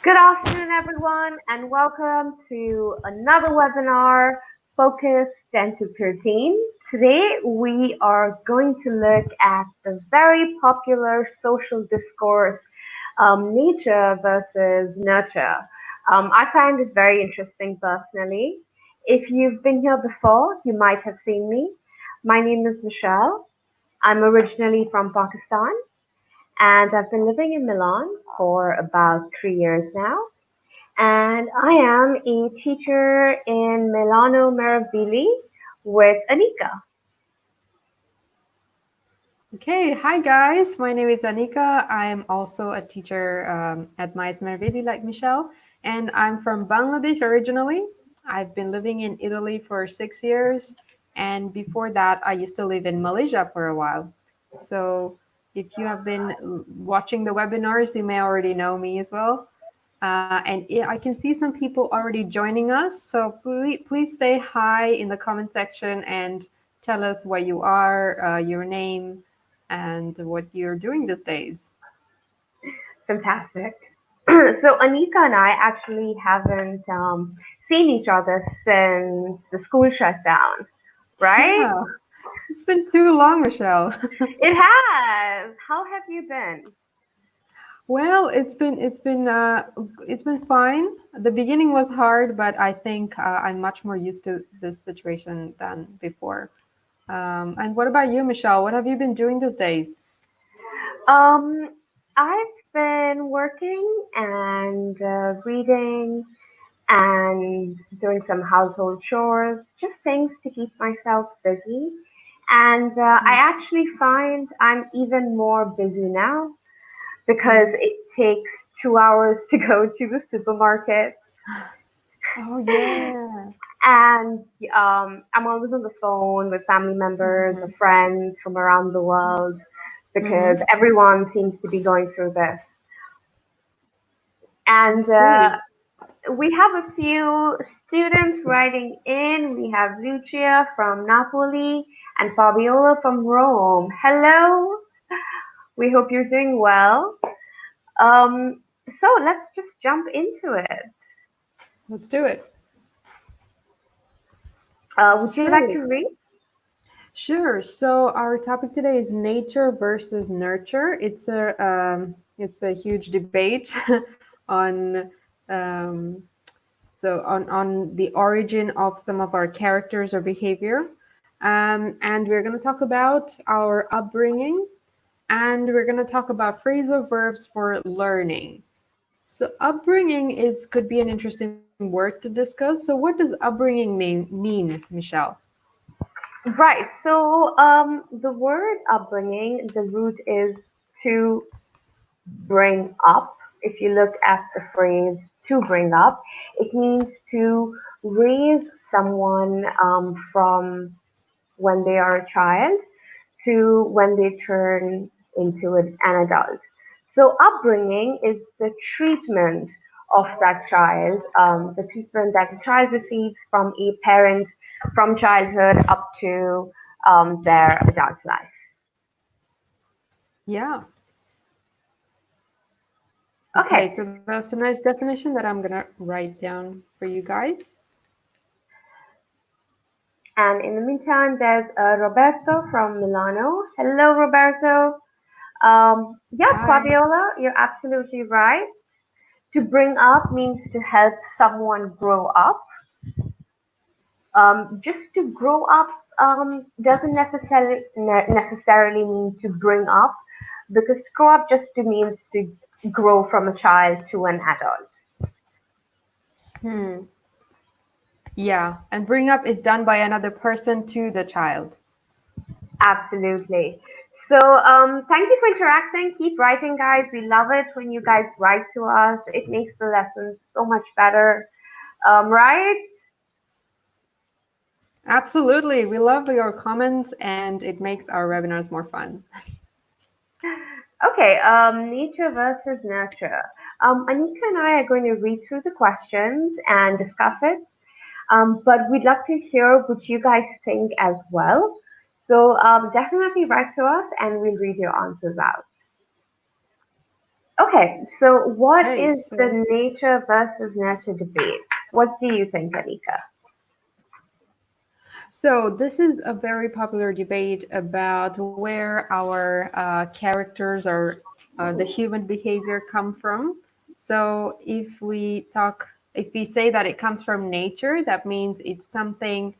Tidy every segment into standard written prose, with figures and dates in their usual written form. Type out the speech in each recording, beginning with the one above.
Good afternoon, everyone, and welcome to another webinar focused dental routine. Today, we are going to look at the very popular social discourse, nature versus nurture. I find it very interesting personally. If you've been here before, you might have seen me. My name is Michelle. I'm originally from Pakistan, and I've been living in Milan for about 3 years now, and I am a teacher in Milano Meravigli with Anika. Okay, hi guys. My name is Anika. I am also a teacher at Myes like Michelle, and I'm from Bangladesh originally. I've been living in Italy for 6 years, and before that, I used to live in Malaysia for a while. So, if you have been watching the webinars, you may already know me as well. I can see some people already joining us. So please say hi in the comment section and tell us where you are, your name, and what you're doing these days. Fantastic. So Anika and I actually haven't seen each other since the school shut down, right? Yeah, it's been too long, Michelle. It has. How have you been? Well, it's been fine. The beginning was hard, but I think I'm much more used to this situation than before. And what about you, Michelle? What have you been doing these days? Um, I've been working and reading and doing some household chores, just things to keep myself busy. And I actually find I'm even more busy now because Mhm. it takes 2 hours to go to the supermarket. Oh yeah. And I'm always on the phone with family members or Mhm. friends from around the world because Mhm. everyone seems to be going through this. I And see. we have a few students writing in. We have Lucia from Napoli and Fabiola from Rome. Hello. We hope you're doing well. Um, so let's just jump into it. Let's do it. Would you like So, to read? sure. So our topic today is nature versus nurture. It's a huge debate on um, on the origin of some of our characters or behavior, and we're going to talk about our upbringing, and we're going to talk about phrasal verbs for learning. So upbringing is could be an interesting word to discuss. So what does upbringing mean, Michelle? Right. So the word upbringing, the root is to bring up. If you look at the phrase to bring up, it means to raise someone from when they are a child to when they turn into an adult. So, upbringing is the treatment of that child, the treatment that a child receives from a parent from childhood up to their adult life. Yeah. Okay, Okay, so that's a nice definition that I'm gonna write down for you guys. and in the meantime, there's Roberto from Milano. Hello, Roberto. Yes, Hi. Fabiola, you're absolutely right. To bring up means to help someone grow up. Just to grow up doesn't necessarily mean to bring up, because grow up just means to grow from a child to an adult. Hmm. Yeah, and bring up is done by another person to the child. Absolutely. So thank you for interacting. Keep writing, guys. We love it when you guys write to us. It makes the lessons so much better. Right? Absolutely. We love your comments and it makes our webinars more fun. Okay, nature versus nurture. Anika and I are going to read through the questions and discuss it, but we'd love to hear what you guys think as well. So definitely write to us and we'll read your answers out. Okay, so what Okay, is so the nature versus nurture debate? What do you think, Anika? this is a very popular debate about where our characters or the human behavior come from. So if we say that it comes from nature, that means it's something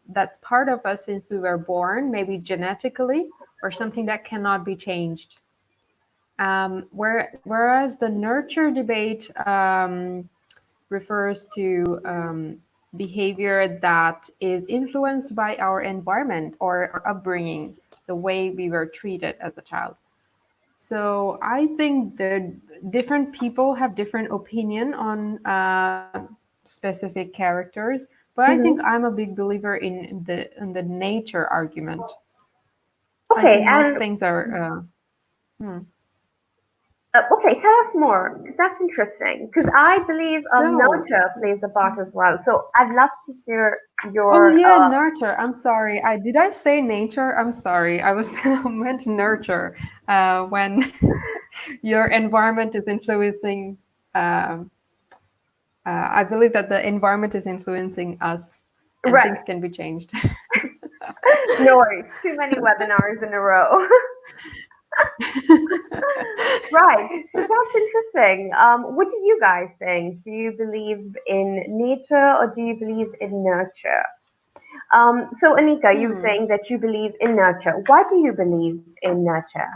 that's part of us since we were born, maybe genetically, or something that cannot be changed. Whereas the nurture debate refers to behavior that is influenced by our environment or our upbringing, the way we were treated as a child. So I think the different people have different opinion on specific characters, but I think I'm a big believer in the nature argument. I Okay, think most and things are. Hmm. okay, tell us more, because that's interesting. Because I believe So, nurture plays a part as well. So I'd love to hear oh your. yeah, nurture. I'm sorry. I say nature? I'm sorry. I was meant nurture. When your environment is influencing, um, I believe that the environment is influencing us, and Right, things can be changed. no worries. Too many webinars in a row. Right, so that's interesting. What do you guys think? Do you believe in nature or do you believe in nurture? So Anika, you were Hmm. saying that you believe in nurture. Why do you believe in nurture?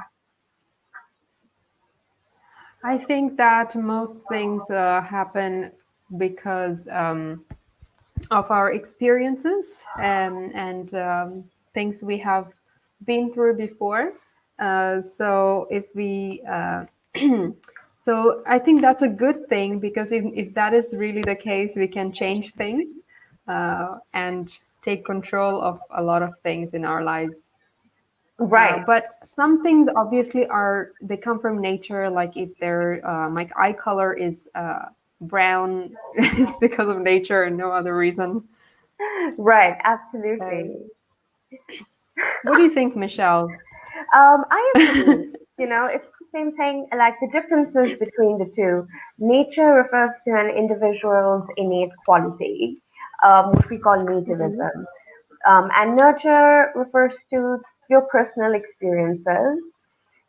I think that most things happen because of our experiences and things we have been through before. So if we so I think that's a good thing because if that is really the case, we can change things and take control of a lot of things in our lives. Right, But some things obviously are they come from nature. Like if their my eye color is brown, it's because of nature and no other reason. right, Uh, absolutely. what do you think, Michelle? I agree. You know, it's the same thing, like the differences between the two. Nature refers to an individual's innate quality, which we call Hmm. nativism. And nurture refers to your personal experiences.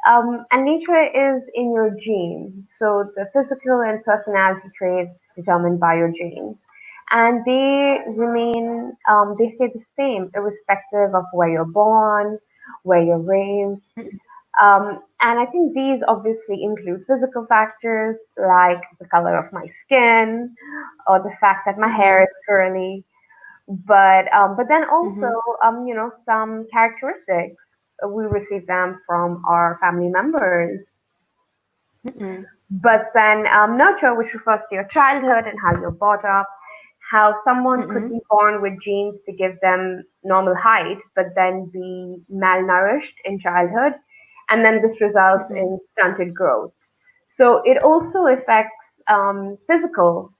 And nature is in your genes. So the physical and personality traits determined by your genes. And they stay the same irrespective of where you're born, where you're raised. And I think these obviously include physical factors like the color of my skin or the fact that my hair Hmm. is curly, but then also Hmm. some characteristics we receive them from our family members. Hmm. But then nurture, which refers to your childhood and how you're brought up, how someone could Hmm. be born with genes to give them normal height, but then be malnourished in childhood, and then this results Hmm. in stunted growth. So it also affects physical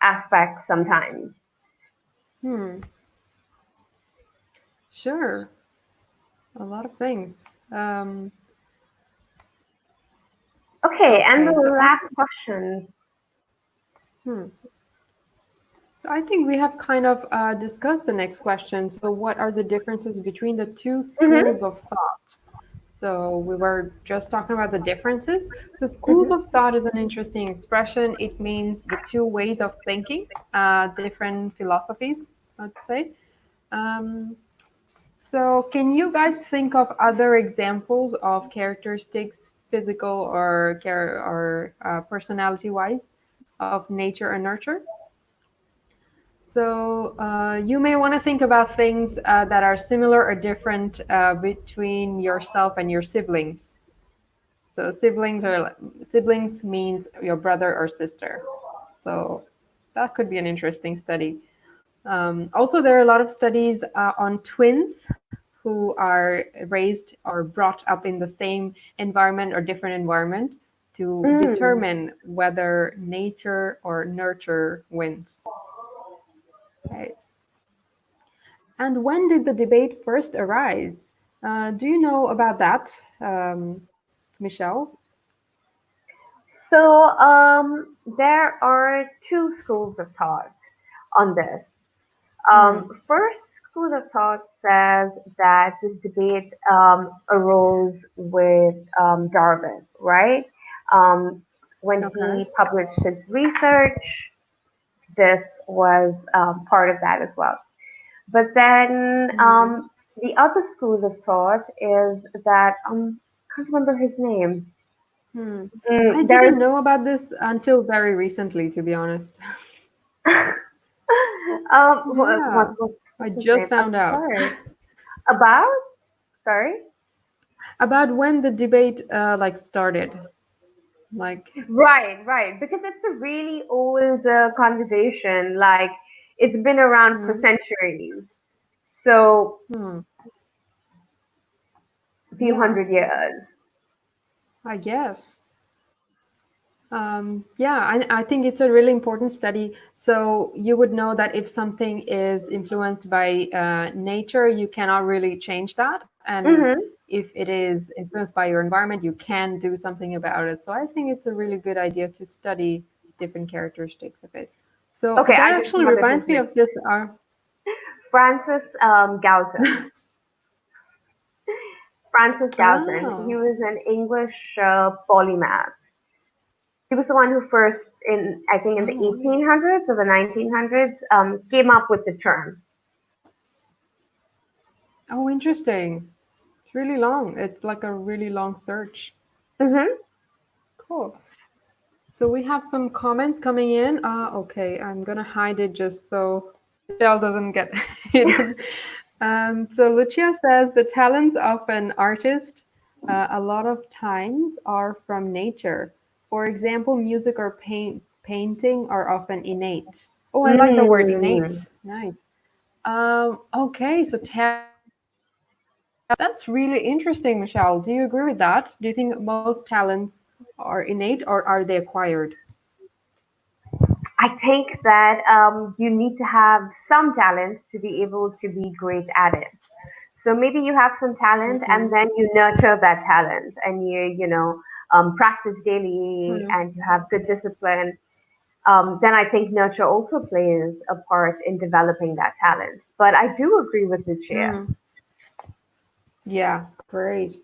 aspects sometimes. Hmm. Sure, a lot of things. Okay, and Okay, the last question. hmm. So I think we have kind of discussed the next question. So what are the differences between the two Hmm. schools of thought? So we were just talking about the differences. So schools Hmm. of thought is an interesting expression. It means the two ways of thinking, different philosophies, let's say. Um, so can you guys think of other examples of characteristics, physical or personality wise, of nature and nurture? So you may want to think about things that are similar or different between yourself and your siblings. So siblings means your brother or sister. So that could be an interesting study. Also, there are a lot of studies on twins who are raised or brought up in the same environment or different environment to Mm. determine whether nature or nurture wins. Right. And when did the debate first arise? Do you know about that, Michelle? So there are two schools of thought on this. Hmm. First school of thought says that this debate arose with Darwin, right? Um, when Okay. he published his research, this was part of that as well. But then Hmm. the other school of thought is that I can't remember his name. Hmm. I There didn't is know about this until very recently, to be honest. Yeah, I what's his just name? I'm found out sorry. About? Sorry. about when the debate like started. Like, Right, right. Because it's a really old conversation. Like it's been around for hmm, centuries. So hmm, a few yeah, 100 years. I guess. Yeah, I think it's a really important study. So you would know that if something is influenced by nature, you cannot really change that. And Mm-hmm. if it is influenced by your environment, you can do something about it. So I think it's a really good idea to study different characteristics of it. So Okay, that I just actually remembered his reminds me name. of this. Francis Galton. Francis Galton. He Oh, was an English polymath. He was the one who first, in I think in the oh, 1800s or the 1900s, came up with the term. oh, interesting. It's really long. It's like a really long search. Mm-hmm. Cool. So we have some comments coming in. Okay, I'm gonna hide it just so Michelle doesn't get hidden. So Lucia says the talents of an artist a lot of times are from nature. For example, music or painting are often innate. Oh, I like the word Mm. innate. Nice. Okay, so that's really interesting, Michelle. Do you agree with that? Do you think most talents are innate or are they acquired? I think that you need to have some talent to be able to be great at it. So maybe you have some talent Mm-hmm. and then you nurture that talent and you practice daily and you have good discipline. Then I think nurture also plays a part in developing that talent. But I do agree with Lucia. Mm, yeah, great.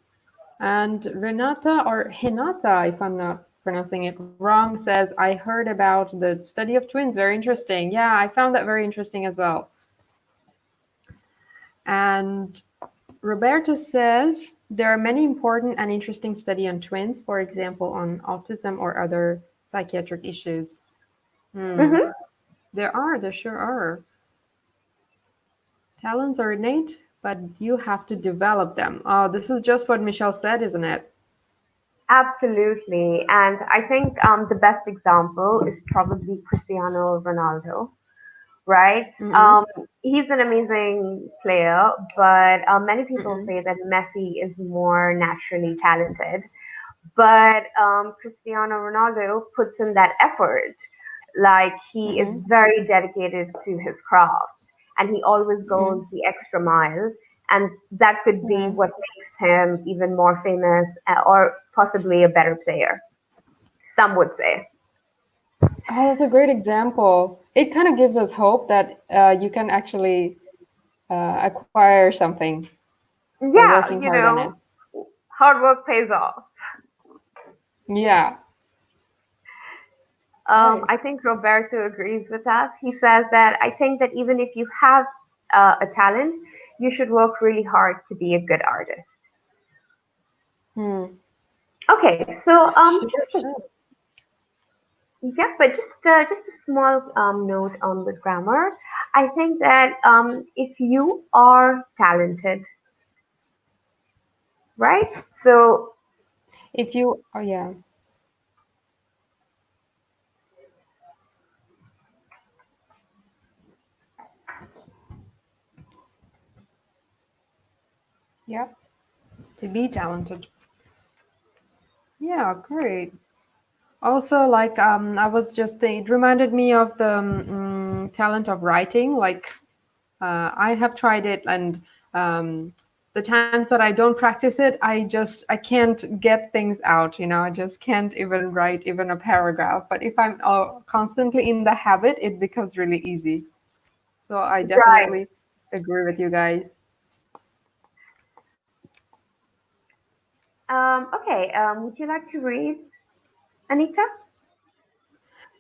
And Renata or Hinata, if I'm not pronouncing it wrong, says, I heard about the study of twins. Very interesting. Yeah, I found that very interesting as well. And Roberto says, there are many important and interesting studies on twins, for example, on autism or other psychiatric issues. Hmm. Hmm. There sure are. Talents are innate, but you have to develop them. Oh, this is just what Michelle said, isn't it? Absolutely. And I think the best example is probably Cristiano Ronaldo, right? Mm-mm, He's an amazing player, but many people mm-mm, say that Messi is more naturally talented. But Cristiano Ronaldo puts in that effort. Like he is mm-mm, very dedicated to his craft and he always mm-mm, goes the extra mile. And that could be mm. what makes him even more famous or possibly a better player, some would say. Oh, that's a great example. It kind of gives us hope that you can actually acquire something by working Yeah, hard on it. hard work pays off. Yeah, right. I think Roberto agrees with us. He says that I think that even if you have a talent, you should work really hard to be a good artist. Hmm. Okay, so Sure, just a, sure. yeah, but just a small note on the grammar. I think that if you are talented, right? So If you, oh yeah, yeah, to be talented. Yeah, great. Also, like, I was just thinking, it reminded me of the talent of writing. Like, I have tried it, and um, the times that I don't practice it, I can't get things out, I just can't even write even a paragraph. But if I'm constantly in the habit, it becomes really easy. So I Right. definitely agree with you guys. Okay. Would you like to read, Anika?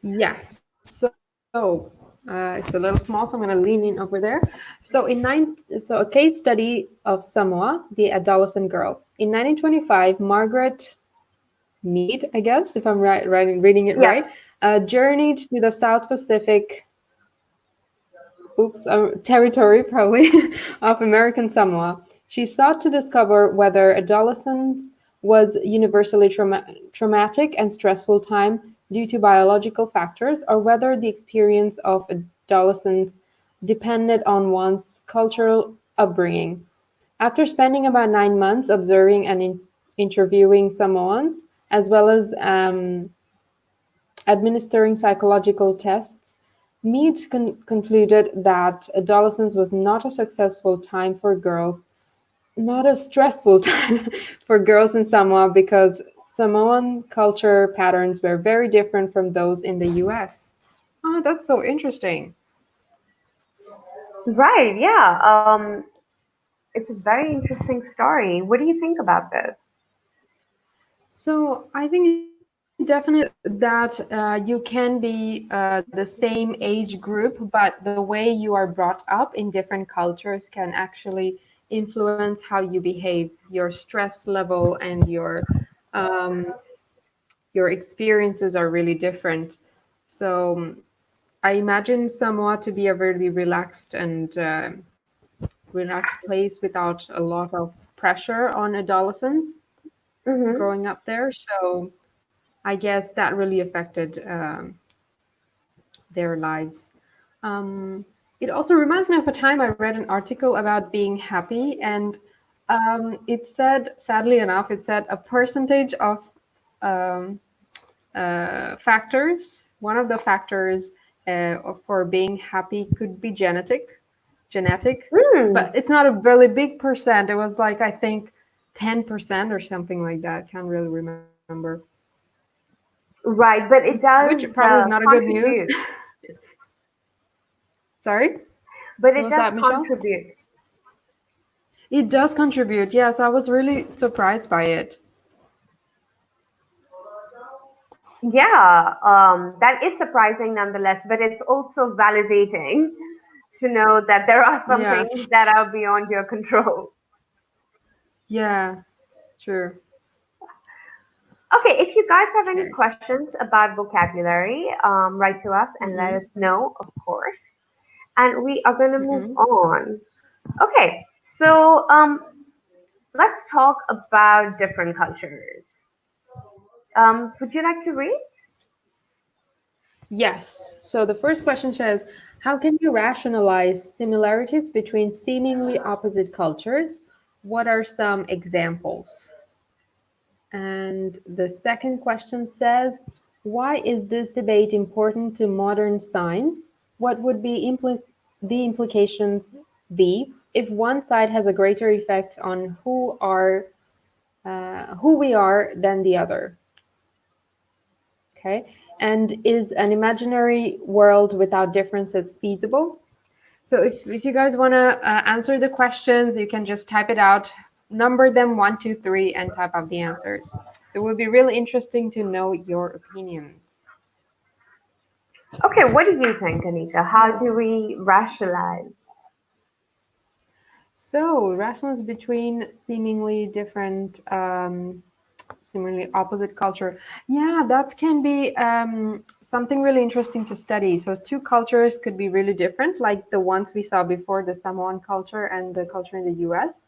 Yes. So it's a little small, so I'm going to lean in over there. So a case study of Samoa, the adolescent girl. In 1925, Margaret Mead, I guess, if I'm reading it Yeah. right, journeyed to the South Pacific, territory probably, of American Samoa. She sought to discover whether adolescence was universally traumatic and stressful time due to biological factors, or whether the experience of adolescence depended on one's cultural upbringing. After spending about 9 months observing and interviewing Samoans, as well as administering psychological tests, Mead concluded that adolescence was not a successful time for girls, not a stressful time for girls in Samoa because Samoan culture patterns were very different from those in the US. Oh, that's so interesting. Right. Yeah. It's a very interesting story. What do you think about this? So I think definitely that you can be the same age group, but the way you are brought up in different cultures can actually influence how you behave, your stress level, and um, your experiences are really different. So I imagine Samoa to be a really relaxed and relaxed place without a lot of pressure on adolescents Mm-hmm. growing up there. So I guess that really affected their lives. Um, it also reminds me of a time I read an article about being happy, and it said, sadly enough, it said a percentage of um, factors. One of the factors for being happy could be genetic, Mm. but it's not a really big percent. It was like I think 10% or something like that. Can't really remember. Right, but it Which does probably is not a good news. contribute. Sorry, But what it was does that, Michelle? contribute. It does contribute. Yes, I was really surprised by it. Yeah, that is surprising nonetheless, but it's also validating to know that there are some Yeah, things that are beyond your control. yeah, true. Okay, if you guys have any Okay. questions about vocabulary, write to us and let Mm-hmm. us know, of course. And we are going to move Mm-hmm. on. Okay, so let's talk about different cultures. Would you like to read? Yes. So the first question says, how can you rationalize similarities between seemingly opposite cultures? What are some examples? And the second question says, why is this debate important to modern science? What would be the implications be if one side has a greater effect on who we are than the other? Okay. And is an imaginary world without differences feasible? So if you guys want to answer the questions, you can just type it out, number them one, two, three, and type out the answers. It would be really interesting to know your opinions. Okay, what do you think, Anika? How So, do we rationalize? so rationals between seemingly opposite culture. Yeah, that can be something really interesting to study. So two cultures could be really different, like the ones we saw before, the Samoan culture and the culture in the US.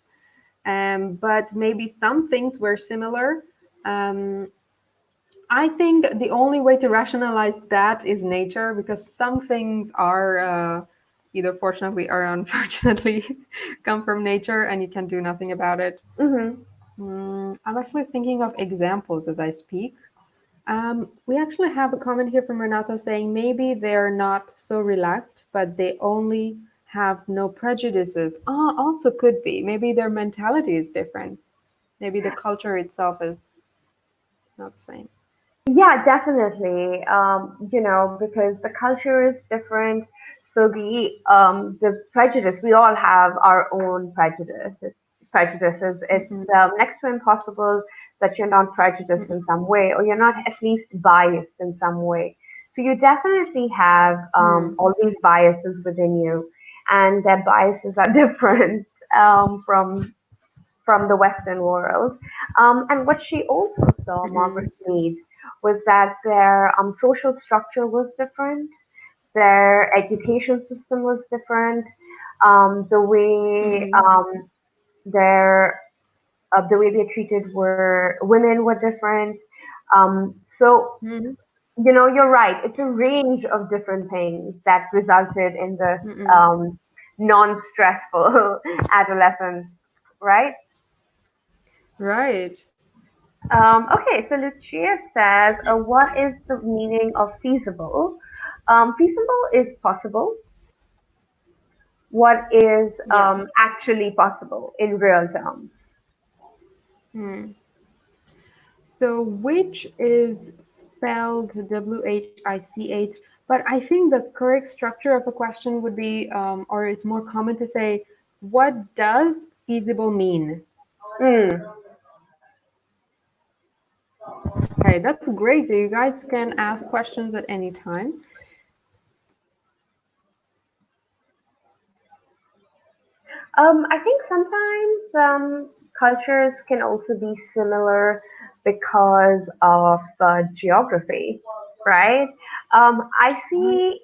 But maybe some things were similar. Um, I think the only way to rationalize that is nature, because some things are either fortunately or unfortunately come from nature and you can do nothing about it. Mm-hmm. I'm actually thinking of examples as I speak. We actually have a comment here from Renato saying maybe they're not so relaxed, but they only have no prejudices. Also could be. Maybe their mentality is different. Maybe the culture itself is not the same. Yeah, definitely. Because the culture is different, so the prejudice, we all have our own prejudices. It's Hmm. next to impossible that you're not prejudiced in some way, or you're not at least biased in some way. So you definitely have Hmm. all these biases within you, and their biases are different from the Western world. And what she also saw, Hmm. Margaret Mead, was that their social structure was different, their education system was different, the way Hmm. the way they treated were women were different. So Hmm. you're right. It's a range of different things that resulted in this Hmm. um, non-stressful adolescence, right? Right. Okay, so Lucia says, what is the meaning of feasible? Feasible is possible. What is Yes. actually possible in real terms? Hmm. So which is spelled WHICH, but I think the correct structure of a question would be, or it's more common to say, what does feasible mean? Mm. Okay, that's great. So you guys can ask questions at any time. I think sometimes cultures can also be similar because of geography, right? I see,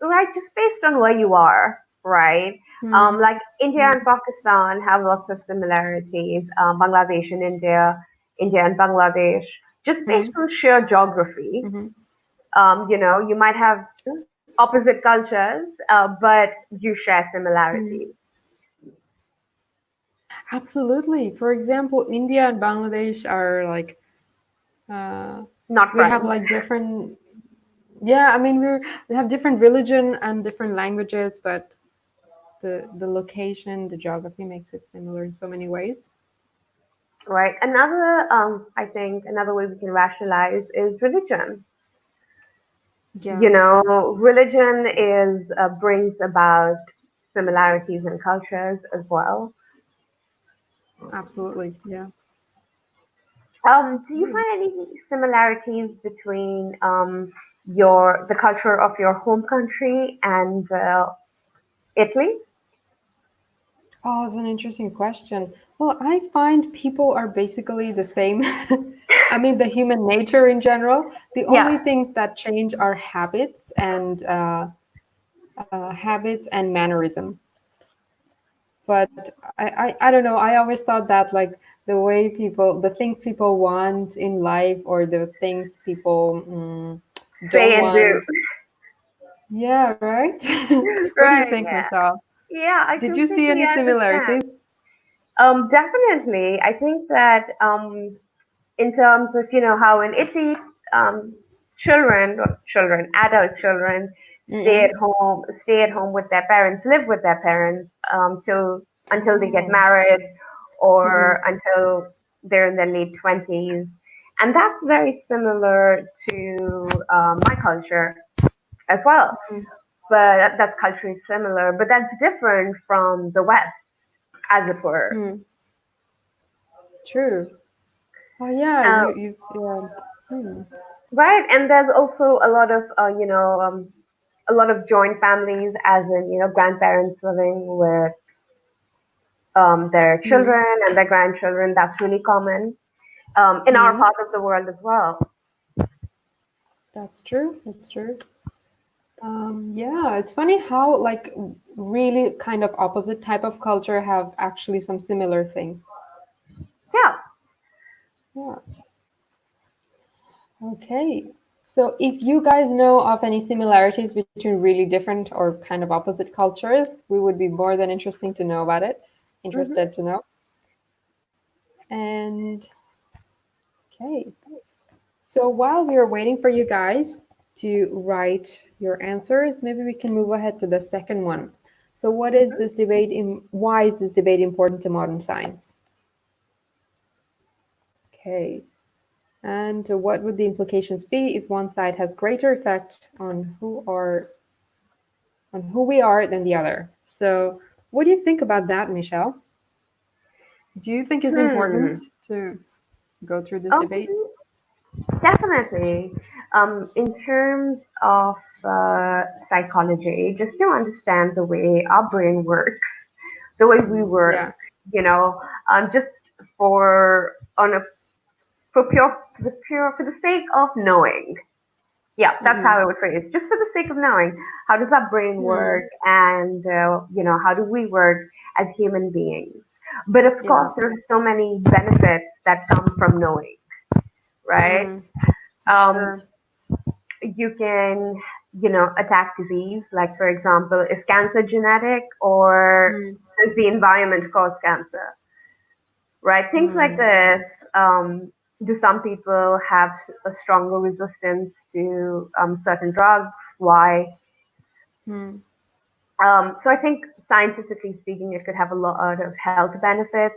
right, just based on where you are, right? Hmm. Like India and Pakistan have lots of similarities. Bangladesh and India, India and Bangladesh, just based Hmm. on sheer geography. Hmm. You might have opposite cultures, but you share Hmm. similarities. Absolutely. For example, India and Bangladesh are like, uh, Not we have friends. like different, yeah, I mean, we have different religion and different languages, but the location, the geography makes it similar in so many ways. Right. I think another way we can rationalize is religion. Yeah, Religion is brings about similarities in cultures as well. absolutely. Yeah. Do you find any similarities between the culture of your home country and Italy? Oh, it's an interesting question. Well, I find people are basically the same. I mean, the human nature in general. The only Yeah, things that change are habits and mannerism. But I don't know. I always thought that like the things people want in life, or the things people don't say and do. want. Yeah, right. What do you Right. think, Yeah. Michelle? Yeah, I Did you see completely any understand. similarities? Definitely. I think that in terms of how in Italy, um, adult children, Mm-mm. stay at home with their parents, live with their parents till until they get Oh. married or Mm-mm. until they're in their late 20s, and that's very similar to my culture as well. Mm. But that's culturally similar, but that's different from the West, as it were. Mm. True. Oh yeah, Uh, you yeah. Hmm. right, and there's also a lot of joint families, as in grandparents living with their Hmm. children and their grandchildren. That's really common in our Hmm. part of the world as well. That's true. That's true. Yeah, it's funny how like really kind of opposite type of culture have actually some similar things. Yeah. Yeah. Okay. So if you guys know of any similarities between really different or kind of opposite cultures, we would be more than interesting to know about it. Hmm. Interested to know. And okay. So while we are waiting for you guys to write your answers, maybe we can move ahead to the second one. So, what is this debate in? Why is this debate important to modern science? Okay. And what would the implications be if one side has greater effect on who we are than the other? So, what do you think about that, Michelle? Do you think it's important Hmm. to go through this Um, debate? Definitely. In terms of psychology, just to understand the way our brain works, the way we work, Yeah. you know, just for on a for the sake of knowing. Yeah, that's how Mm-mm. I would phrase. Just for the sake of knowing, how does our brain Mm. work, and how do we work as human beings? But of course, Yeah. there are so many benefits that come from knowing, right? Mm. Um, Sure. you can, attack disease. Like for example, is cancer genetic, or Mm. does the environment cause cancer? Right? Things like Mm. this. Do some people have a stronger resistance to certain drugs? Why? Mm. So I think scientifically speaking, it could have a lot of health benefits,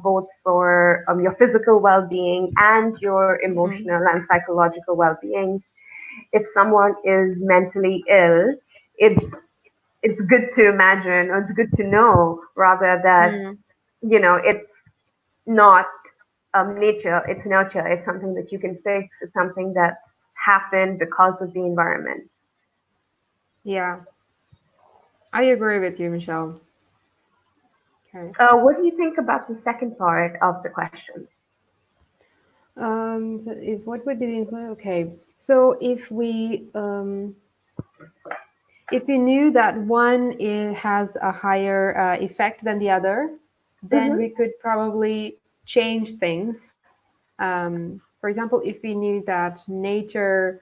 both for your physical well-being and your Mm. emotional and psychological well-being. If someone is mentally ill, it's it's good to imagine, or it's good to know, rather that Mm. it's not nature, it's nurture. It's something that you can fix. It's something that's happened because of the environment. Yeah. I agree with you, Michelle. Okay. What do you think about the second part of the question? So if what would be the okay? So if we knew that one has a higher effect than the other, then Hmm. we could probably change things. For example, if we knew that nurture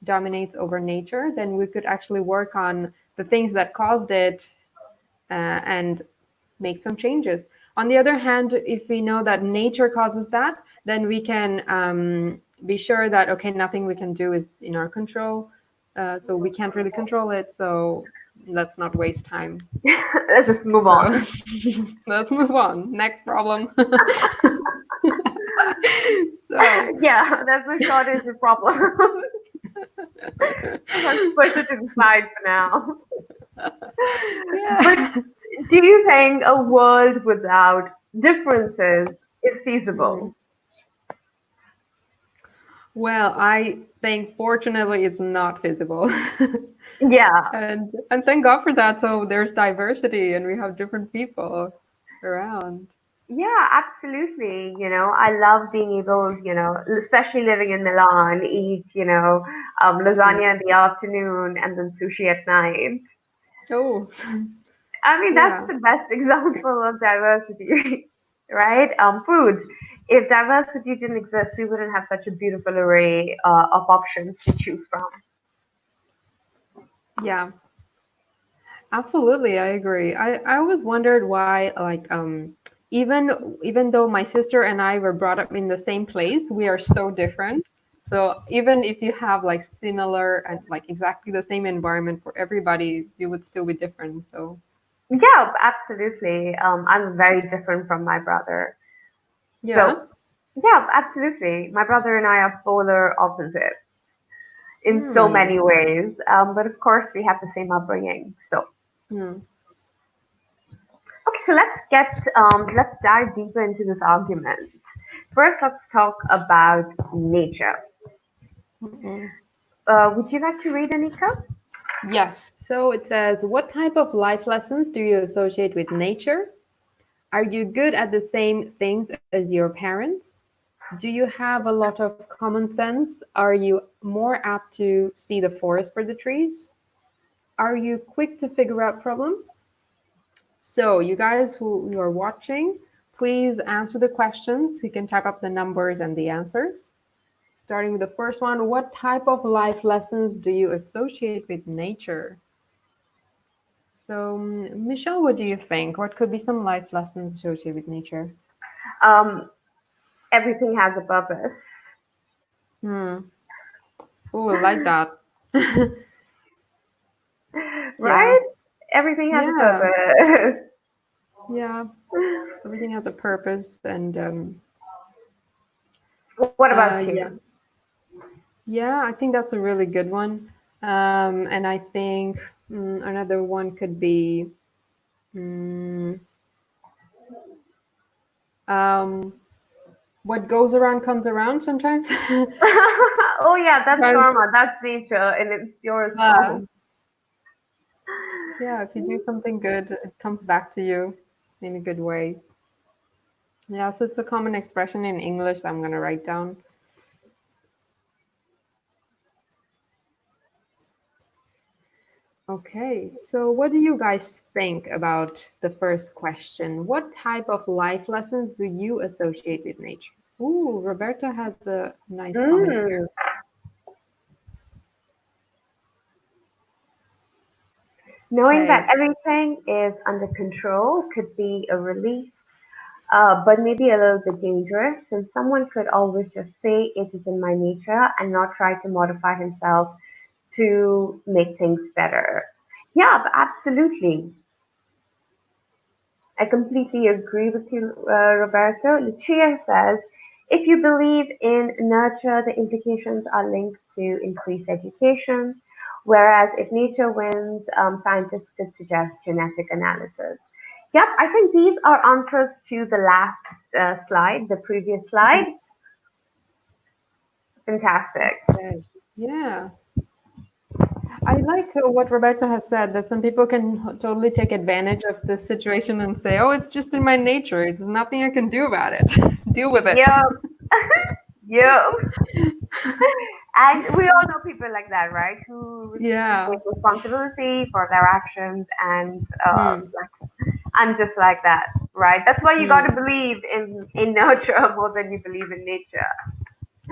dominates over nature, then we could actually work on the things that caused it and make some changes. On the other hand, if we know that nature causes that, then we can be sure that okay, nothing we can do is in our control. So we can't really control it. So let's not waste time. Let's just move So on. let's move on. Next problem. So Yeah, that's the shortage of problem. Let's push it to the side for now. But yeah. do you think a world without differences is Hmm. feasible? Well, I think fortunately it's not feasible. Yeah, And thank God for that. So there's diversity and we have different people around. yeah, absolutely. I love being able, especially living in Milan, eat, Mm. lasagna in the afternoon and then sushi at night. Oh, I mean, that's yeah. the best example of diversity, right? Food. If diversity didn't exist, we wouldn't have such a beautiful array of options to choose from. Yeah, absolutely. I agree. I always wondered why, like, even though my sister and I were brought up in the same place, we are so different. So even if you have like similar and like exactly the same environment for everybody, you would still be different. So Yeah, absolutely. I'm very different from my brother. So, yeah. yeah, absolutely. My brother and I are polar opposites in so Hmm. many ways. But of course, we have the same upbringing. So, Hmm. okay, so let's dive deeper into this argument. First, let's talk about nature. Mm-mm. Would you like to read, Anika? Yes. So it says, what type of life lessons do you associate with nature? Are you good at the same things as your parents? Do you have a lot of common sense? Are you more apt to see the forest for the trees? Are you quick to figure out problems? So, you guys who you are watching, please answer the questions. You can type up the numbers and the answers. Starting with the first one, what type of life lessons do you associate with nature? So, Michelle, what do you think? What could be some life lessons associated with nature? Um, Everything has a purpose, Hmm. Oh, I like that. Yeah. right? Everything has a Yeah, purpose. yeah. Everything has a purpose, and What about yeah, you? yeah. I think that's a really good one. And I think another one could be mm, um, what goes around comes around sometimes. Oh yeah, that's Sometimes, karma. That's nature in its purest yeah, form. yeah. If you do something good, it comes back to you in a good way. Yeah, so it's a common expression in English. I'm gonna write down. Okay, so what do you guys think about the first question? What type of life lessons do you associate with nature? Ooh, Roberta has a nice comment Mm. here. Knowing that Okay. everything is under control could be a relief, but maybe a little bit dangerous, since someone could always just say it is in my nature and not try to modify himself to make things better. Yeah, absolutely. I completely agree with you, Roberto. Lucia says, if you believe in nurture, the implications are linked to increased education, whereas if nature wins, scientists could suggest genetic analysis. Yep, I think these are answers to the last slide, the previous slide. Mhm. Fantastic. Okay. Yeah. I like what Roberta has said that some people can totally take advantage of this situation and say, oh, it's just in my nature. There's nothing I can do about it. Deal with it. Yep, yep. And we all know people like that, right? Who refuse to Yeah. take responsibility for their actions and Hmm. like I'm just like that, right? That's why you got to Hmm. believe in nurture more than you believe in nature.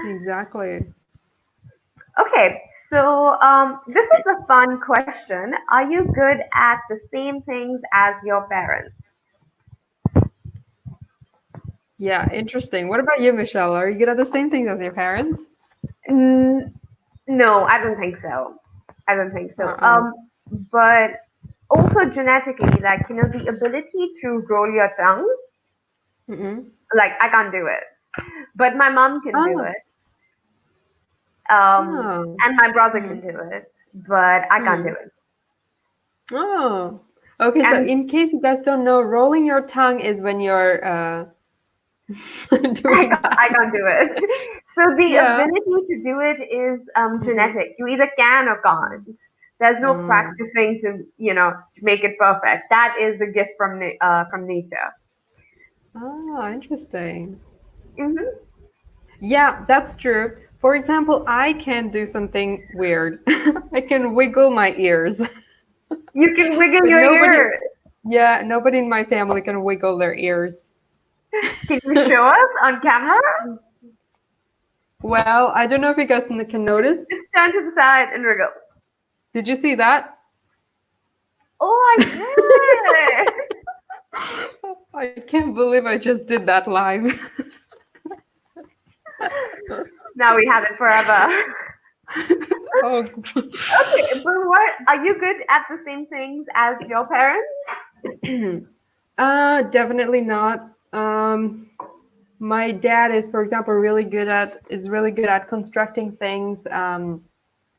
Exactly. Okay, so this is a fun question. Are you good at the same things as your parents? Yeah, interesting. What about you, Michelle? Are you good at the same things as your parents? Mm, no, I don't think so. I don't think so. Uh-uh. But also genetically, like the ability to roll your tongue, Mm-mm. like I can't do it, but my mom can do Oh, it. oh. And my brother Hmm. can do it, but I can't do Hmm. it. Oh. Okay, so And in case you guys don't know, rolling your tongue is when you're doing I that. can't do it. So the Yeah. ability to do it is Mm-hmm. genetic. You either can or can't. There's no Mm. practicing to make it perfect. That is a gift from nature. Oh, interesting. Hmm. Yeah, that's true. For example, I can do something weird. I can wiggle my ears, You can wiggle but your nobody, ears. yeah, nobody in my family can wiggle their ears. Can you show us on camera? Well, I don't know if you guys can notice. Just turn to the side and wiggle. Did you see that? Oh, I did. I can't believe I just did that live. Now we have it forever. Oh, Okay, but what are you good at the same things as your parents? definitely not. My dad is, for example, really good at constructing things,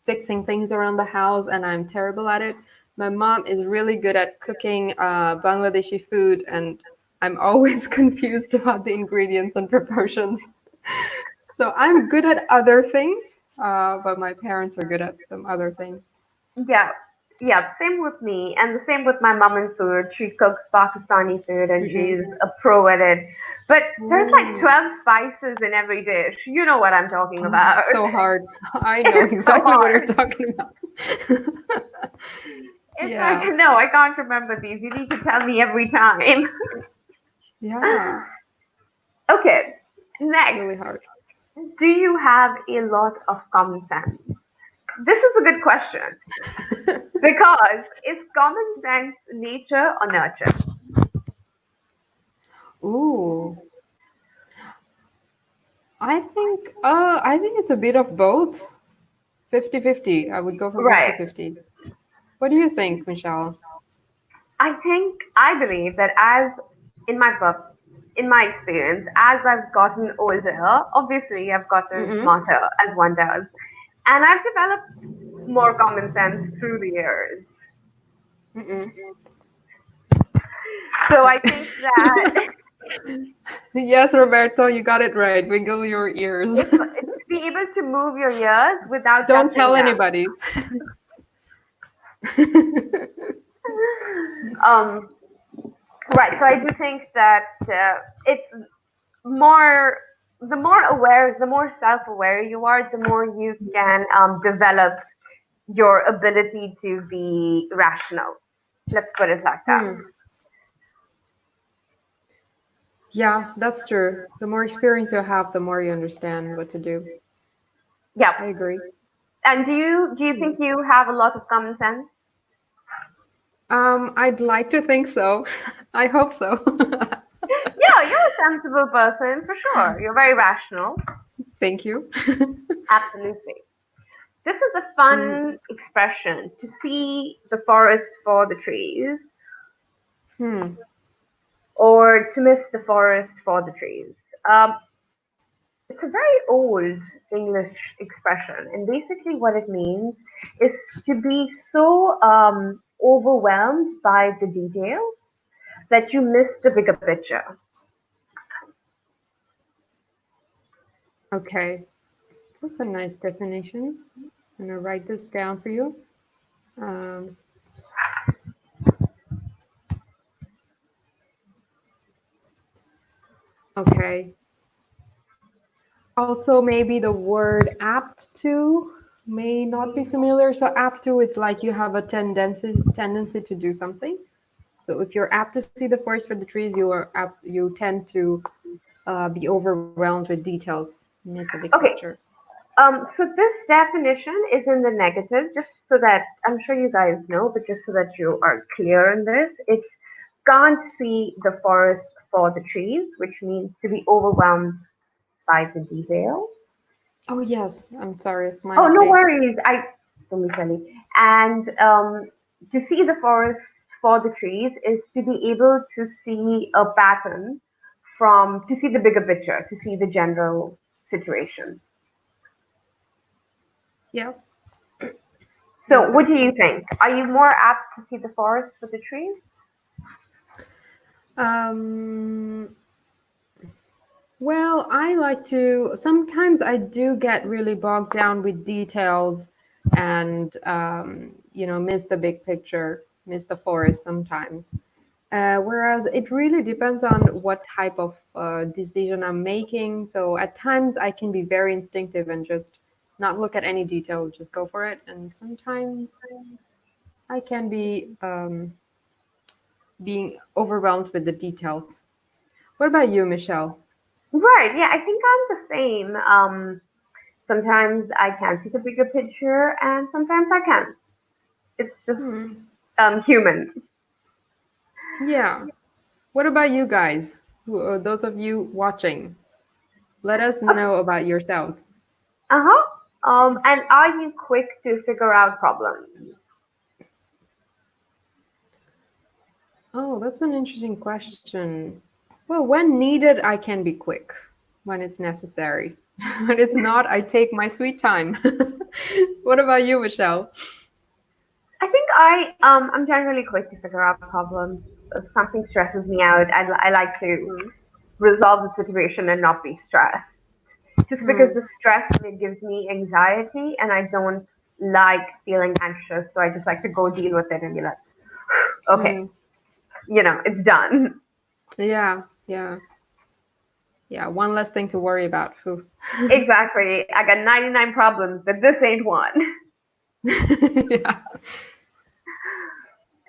fixing things around the house, and I'm terrible at it. My mom is really good at cooking Bangladeshi food, and I'm always confused about the ingredients and proportions. So I'm good at other things, but my parents are good at some other things. Yeah, yeah, same with me, and the same with my mom in food. She cooks Pakistani food, and Mm-mm. she's a pro at it. But there's like Ooh. 12 spices in every dish. You know what I'm talking Oh, about. it's so hard. I know It's so exactly what you're hard. talking about. It's like, Yeah, no, I can't remember these. You need to tell me every time. yeah, Okay, it's next. really hard. Do you have a lot of common sense? This is a good question because is common sense nature or nurture? Ooh, I think it's a bit of both. 50-50. I would go for Right. 50-50. What do you think, Michelle? I believe that as in my book, in my experience, as I've gotten older, obviously I've gotten Mm-mm. smarter as one does, and I've developed more common sense through the years. Mm-mm. So I think that Yes, Roberto, you got it right. Wiggle your ears. it's to be able to move your ears without Don't touching tell them. anybody. Um, right. So I do think that it's more the more aware, the more self-aware you are, the more you can develop your ability to be rational. Let's put it like that. Hmm. Yeah, that's true. The more experience you have, the more you understand what to do. Yeah. I agree. And do you think you have a lot of common sense? I'd like to think so. I hope so. Yeah, you're a sensible person for sure. You're very rational. Thank you. Absolutely. This is a Mm, fun expression to see the forest for the trees hmm. or to miss the forest for the trees. Um, it's a very old English expression, and basically what it means is to be so overwhelmed by the details that you miss the bigger picture. Okay, that's a nice definition. I'm gonna write this down for you. Um, okay. Also, maybe the word apt to may not be familiar. So apt to, it's like you have a tendency to do something. So if you're apt to see the forest for the trees, you tend to be overwhelmed with details, miss the big Okay, picture. so this definition is in the negative, just so that I'm sure you guys know, but just so that you are clear in this, it's can't see the forest for the trees, which means to be overwhelmed by the detail. Oh yes, I'm sorry, it's my Oh, no mistake. worries. I don't be silly. And to see the forest for the trees is to be able to see a pattern to see the bigger picture, to see the general situation. Yeah, So, what do exactly. you think? Are you more apt to see the forest for the trees? Um, well, I like to, sometimes I do get really bogged down with details and, miss the big picture, miss the forest sometimes. Whereas it really depends on what type of decision I'm making. So at times I can be very instinctive and just not look at any detail, just go for it. And sometimes I can be being overwhelmed with the details. What about you, Michelle? Right, yeah, I think I'm the same. Sometimes I can see the bigger picture, and sometimes I can't. It's just Hmm. human. Yeah. What about you guys? Those of you watching, let us know about yourselves. Uh huh. And are you quick to figure out problems? Oh, that's an interesting question. Well, when needed, I can be quick when it's necessary. When it's not, I take my sweet time. What about you, Michelle? I think I'm generally quick to figure out problems. If something stresses me out, I like to Hmm. resolve the situation and not be stressed. Just because Hmm. the stress it gives me anxiety, and I don't like feeling anxious, so I just like to go deal with it and be like, okay, Hmm. it's done. Yeah, yeah, yeah. One less thing to worry about. Phew. Exactly. I got 99 problems, but this ain't one. Yeah.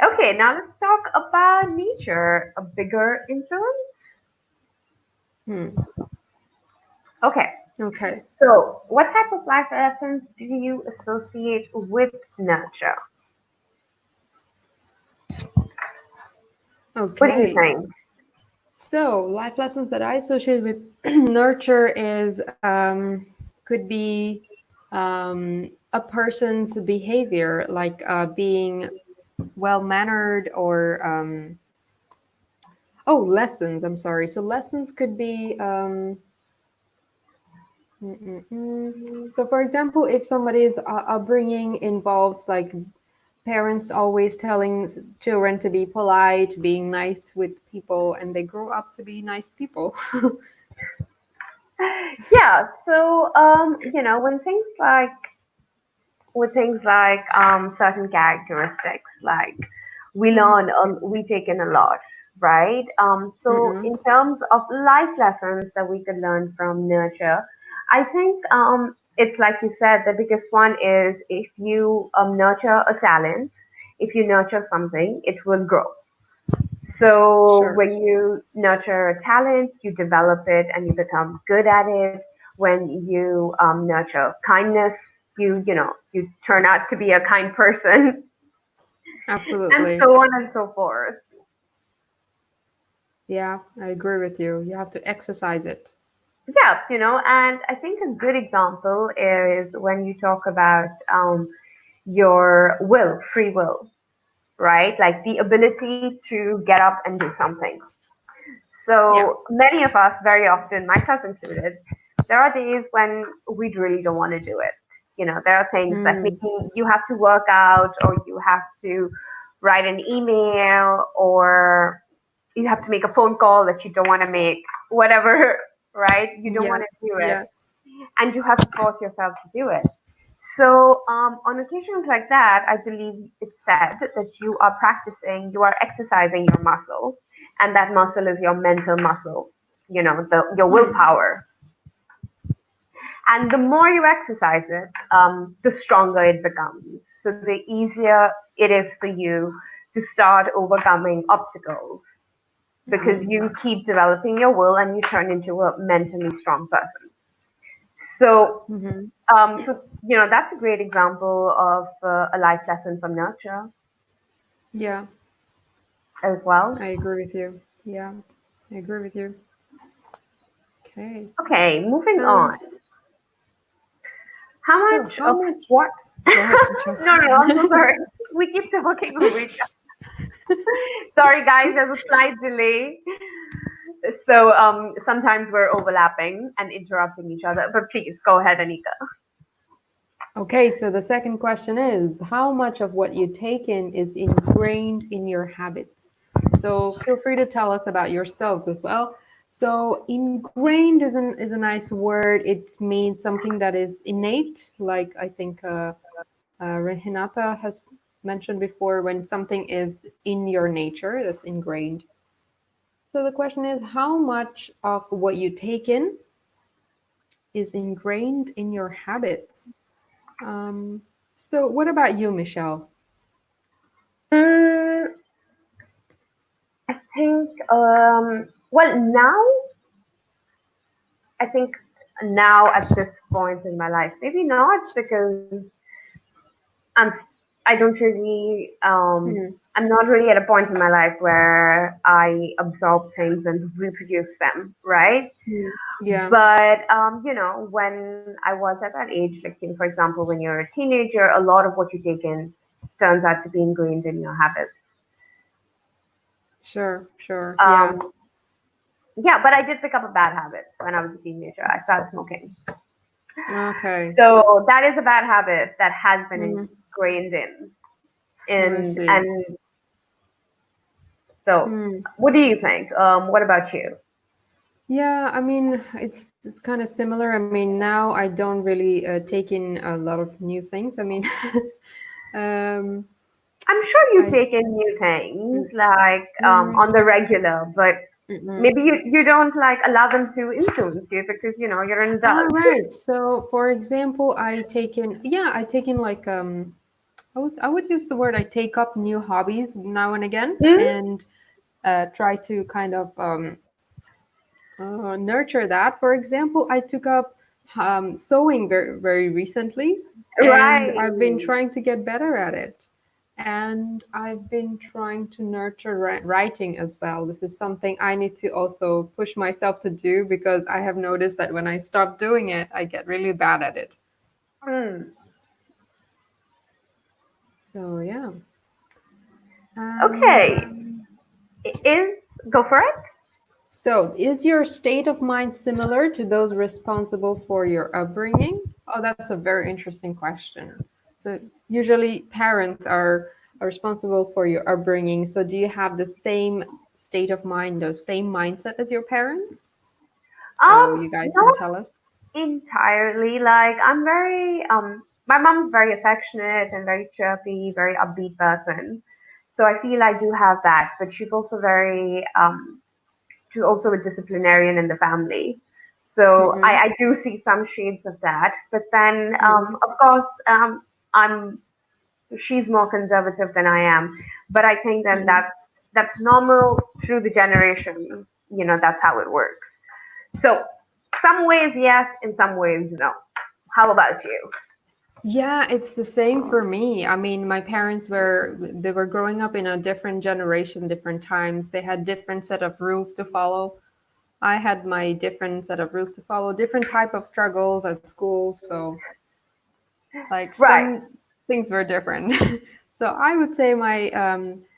Okay, now let's talk about nature, a bigger influence. Hmm. Okay, Okay. so what type of life lessons do you associate with nurture? What do you Okay. think? So, life lessons that I associate with nurture is could be a person's behavior, like being well mannered or oh, lessons. I'm sorry. So lessons could be so for example, if somebody's upbringing involves like parents always telling children to be polite, being nice with people, and they grow up to be nice people. Yeah, so when things like with things like certain characteristics, like we Mhm. learn, we take in a lot, right? So Mm-mm. in terms of life lessons that we could learn from nurture, I think it's like you said, the biggest one is if you nurture a talent, if you nurture something, it will grow. So Sure. when you nurture a talent, you develop it and you become good at it. When you nurture kindness, you turn out to be a kind person, and Absolutely. so on and so forth. Yeah, I agree with you. You have to exercise it. Yeah, and I think a good example is when you talk about your will, free will, right? Like the ability to get up and do something. Yeah. So many of us, very often, myself included, there are days when we really don't want to do it. There are things that Mm. maybe you have to work out, or you have to write an email, or you have to make a phone call that you don't want to make, whatever, right? You don't Yeah. want to do it, Yeah. and you have to force yourself to do it. So, on occasions like that, I believe it's said that you are practicing, you are exercising your muscle, and that muscle is your mental muscle, your Hmm. willpower. And the more you exercise it, the stronger it becomes. So, the easier it is for you to start overcoming obstacles because Hmm. you keep developing your will and you turn into a mentally strong person. So, Hmm. that's a great example of a life lesson from nurture Yeah, as well. I agree with you. Yeah, I agree with you. Okay. Okay, moving And on. How so, much how of much? what? Go ahead, Michelle. No, no, I'm so sorry. We keep talking over each other. Sorry, guys, there's a slight delay. So sometimes we're overlapping and interrupting each other. But please go ahead, Anika. Okay, so the second question is how much of what you take in is ingrained in your habits? So feel free to tell us about yourselves as well. So ingrained is a nice word. It means something that is innate, like I think Renata has mentioned before, when something is in your nature, that's ingrained. So the question is how much of what you take in is ingrained in your habits? Um, so, what about you, Michelle? Mm, I think, I think now at this point in my life, maybe not because I'm I don't really Hmm. I'm not really at a point in my life where I absorb things and reproduce them, right? Hmm. Yeah, But when I was at that age, like for example, when you're a teenager, a lot of what you take in turns out to be ingrained in your habits. sure, sure. Yeah. Um, yeah, but I did pick up a bad habit when I was a teenager. I started smoking, Okay. so that is a bad habit that has been Hmm. ingrained in. I And see. and so, Hmm. what do you think? What about you? Yeah, I mean, it's kind of similar. I mean, now I don't really take in a lot of new things. I mean, um, I'm sure you I. take in new things like Mm, on the regular, but mm-mm. maybe you don't like allow them to influence you because you're an Ah, adult. right. So, for example, yeah, I take in like I would use the word I take up new hobbies now and again, Hmm? and try to kind of nurture that. For example, I took up sewing very, very recently, and I've been Right. trying to get better at it. And I've been trying to nurture writing as well. This is something I need to also push myself to do because I have noticed that when I stop doing it, I get really bad at it. Hmm. So, yeah. And Okay, is go for it. so, is your state of mind similar to those responsible for your upbringing? Oh, that's a very interesting question. So, usually parents are responsible for your upbringing. So, do you have the same state of mind, the same mindset as your parents? So, you guys can Not tell us. entirely. Like I'm very my mom's very affectionate and very chirpy, very upbeat person. So I feel I do have that, but she's also a disciplinarian in the family. So Mm-hmm. I do see some shades of that. But then Mm-hmm. of course I'm she's more conservative than I am. But I think then Mm-hmm. that's normal through the generations. You know, that's how it works. So some ways yes, in some ways no. How about you? Yeah, it's the same for me. I mean, my parents they were growing up in a different generation, different times. They had different set of rules to follow. I had my different set of rules to follow, different type of struggles at school. So, like Right. some things were different. So I would say my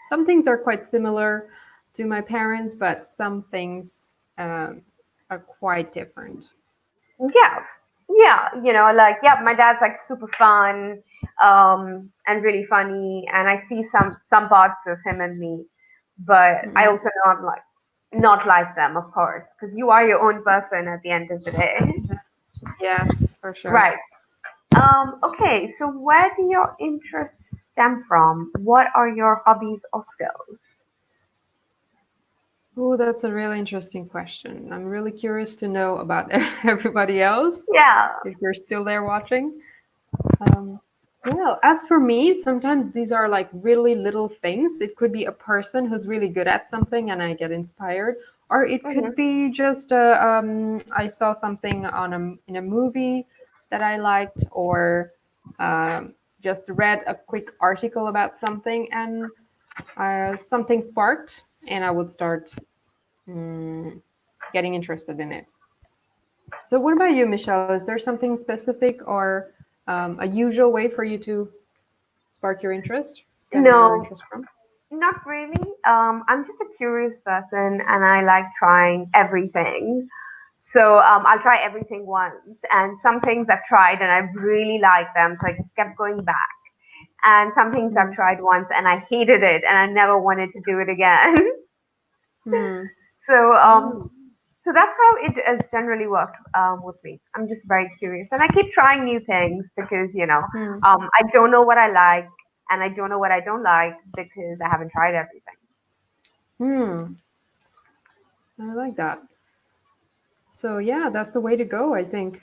some things are quite similar to my parents, but some things are quite different. Yeah. Yeah, like yeah, my dad's like super fun, and really funny, and I see some parts of him and me, but I Mm-hmm. also know I'm like not like them, of course, because you are your own person at the end of the day. Yes, for sure. Right. Okay, so where do your interests stem from? What are your hobbies or skills? Oh, that's a really interesting question. I'm really curious to know about everybody else Yeah. if you're still there watching. Um, well, as for me, sometimes these are like really little things. It could be a person who's really good at something and I get inspired, or it Hmm. could be just I saw something in a movie that I liked, or just read a quick article about something and something sparked, and I would start mm, getting interested in it. So, what about you, Michelle? Is there something specific or a usual way for you to spark your interest, stem your No, interest from? not really. I'm just a curious person and I like trying everything. So I'll try everything once. And some things I've tried and I really liked them, so I just kept going back. And some things I've Mm. tried once and I hated it and I never wanted to do it again. Mm. so Oh. so that's how it has generally worked with me. I'm just very curious and I keep trying new things because Mm. I don't know what I like and I don't know what I don't like because I haven't tried everything. Mm. I like that. So yeah, that's the way to go, I think.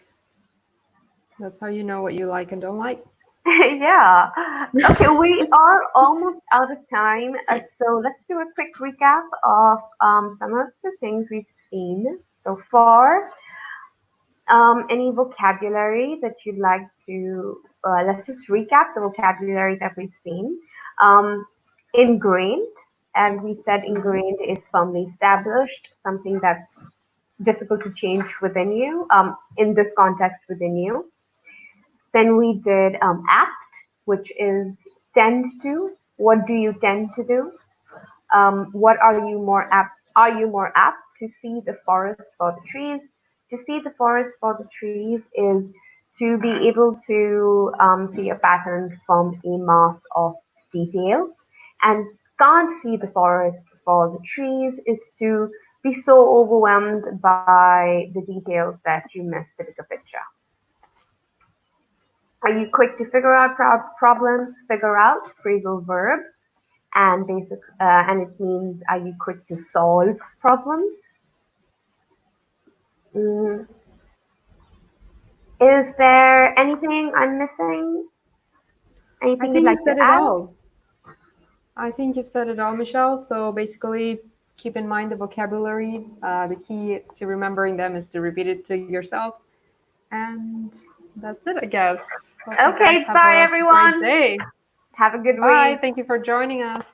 That's how you know what you like and don't like. Yeah. Okay, we are almost out of time. So let's do a quick recap of some of the things we've seen so far. Any vocabulary that you'd like to, let's just recap the vocabulary that we've seen. Um, Ingrained, and we said Mhm. ingrained is firmly established, something that's difficult to change within you, in this context within you. Then we did apt, which is tend to. What do you tend to do? What are you more apt? Are you more apt to see the forest for the trees? To see the forest for the trees is to be able to see a pattern from a mass of details, and can't see the forest for the trees is to be so overwhelmed by the details that you miss the bigger picture. Are you quick to figure out problems? Figure out phrasal verb, and and it means are you quick to solve problems? Mm, is there anything I'm missing? I Anything you'd think you've like to said it add? all. I think you've said it all, Michelle. So basically, keep in mind the vocabulary. The key to remembering them is to repeat it to yourself. And that's it, I guess. Hope you guys Okay, have bye a great everyone. day. Have a good Bye. week. Thank you for joining us.